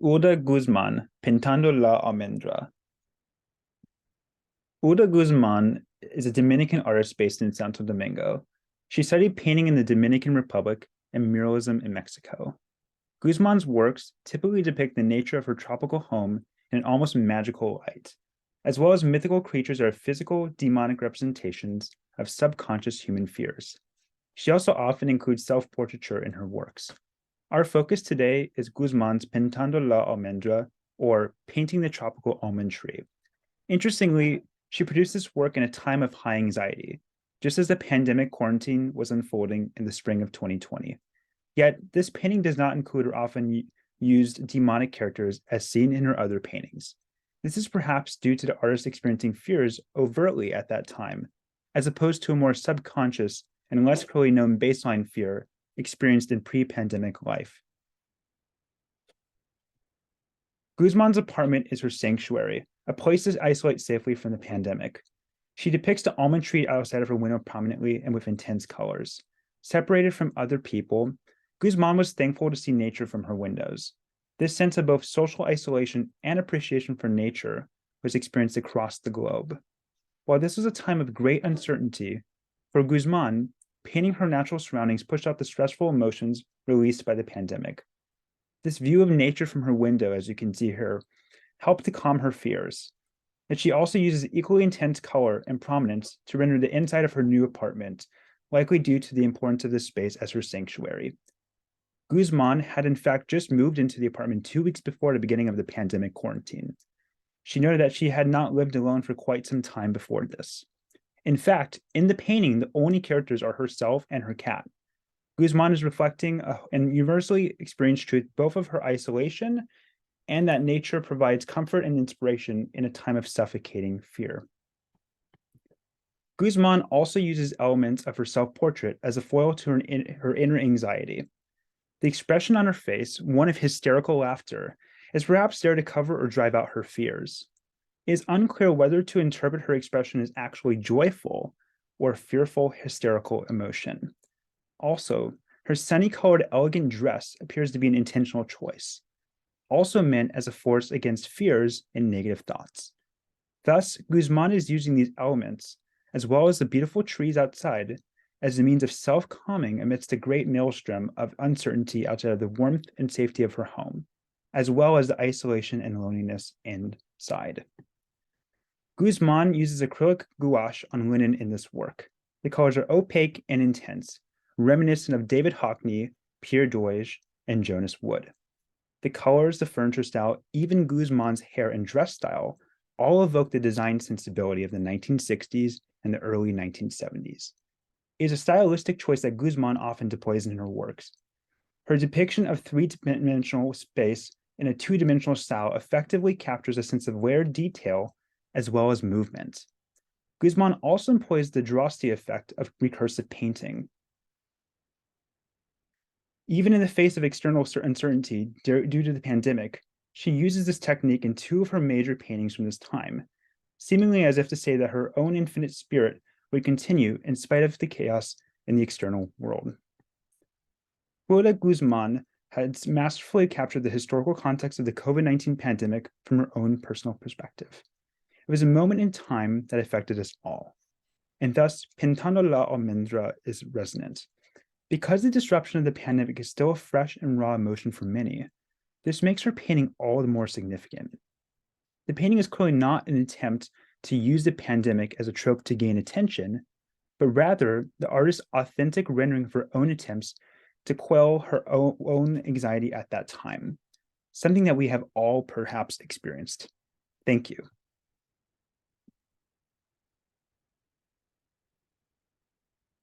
Hulda Guzmán, Pintando la Almendra. Hulda Guzmán is a Dominican artist based in Santo Domingo. She studied painting in the Dominican Republic and muralism in Mexico. Guzmán's works typically depict the nature of her tropical home in an almost magical light, as well as mythical creatures that are physical, demonic representations of subconscious human fears. She also often includes self-portraiture in her works. Our focus today is Guzmán's Pintando la Almendra, or Painting the Tropical Almond Tree. Interestingly, she produced this work in a time of high anxiety, just as the pandemic quarantine was unfolding in the spring of 2020. Yet, this painting does not include her often used demonic characters as seen in her other paintings. This is perhaps due to the artist experiencing fears overtly at that time, as opposed to a more subconscious and less clearly known baseline fear experienced in pre-pandemic life. Guzmán's apartment is her sanctuary, a place to isolate safely from the pandemic. She depicts the almond tree outside of her window prominently and with intense colors. Separated from other people, Guzmán was thankful to see nature from her windows. This sense of both social isolation and appreciation for nature was experienced across the globe. While this was a time of great uncertainty, for Guzmán, painting her natural surroundings pushed out the stressful emotions released by the pandemic. This view of nature from her window, as you can see here, helped to calm her fears. And she also uses equally intense color and prominence to render the inside of her new apartment, likely due to the importance of this space as her sanctuary. Guzmán had in fact just moved into the apartment 2 weeks before the beginning of the pandemic quarantine. She noted that she had not lived alone for quite some time before this. In fact, in the painting, the only characters are herself and her cat. Guzmán is reflecting an universally experienced truth, both of her isolation and that nature provides comfort and inspiration in a time of suffocating fear. Guzmán also uses elements of her self-portrait as a foil to her inner anxiety. The expression on her face, one of hysterical laughter, is perhaps there to cover or drive out her fears. It is unclear whether to interpret her expression as actually joyful or fearful, hysterical emotion. Also, her sunny-colored, elegant dress appears to be an intentional choice, also meant as a force against fears and negative thoughts. Thus, Guzmán is using these elements, as well as the beautiful trees outside, as a means of self-calming amidst the great maelstrom of uncertainty outside of the warmth and safety of her home, as well as the isolation and loneliness inside. Guzmán uses acrylic gouache on linen in this work. The colors are opaque and intense, reminiscent of David Hockney, Pierre Doige, and Jonas Wood. The colors, the furniture style, even Guzmán's hair and dress style all evoke the design sensibility of the 1960s and the early 1970s. It is a stylistic choice that Guzmán often deploys in her works. Her depiction of three-dimensional space in a two-dimensional style effectively captures a sense of layered detail as well as movement. Guzmán also employs the Droste effect of recursive painting. Even in the face of external uncertainty due to the pandemic, she uses this technique in two of her major paintings from this time, seemingly as if to say that her own infinite spirit would continue in spite of the chaos in the external world. Hulda Guzmán has masterfully captured the historical context of the COVID-19 pandemic from her own personal perspective. It was a moment in time that affected us all, and thus Pintando la Almendra is resonant. Because the disruption of the pandemic is still a fresh and raw emotion for many, this makes her painting all the more significant. The painting is clearly not an attempt to use the pandemic as a trope to gain attention, but rather the artist's authentic rendering of her own attempts to quell her own anxiety at that time, something that we have all perhaps experienced. Thank you.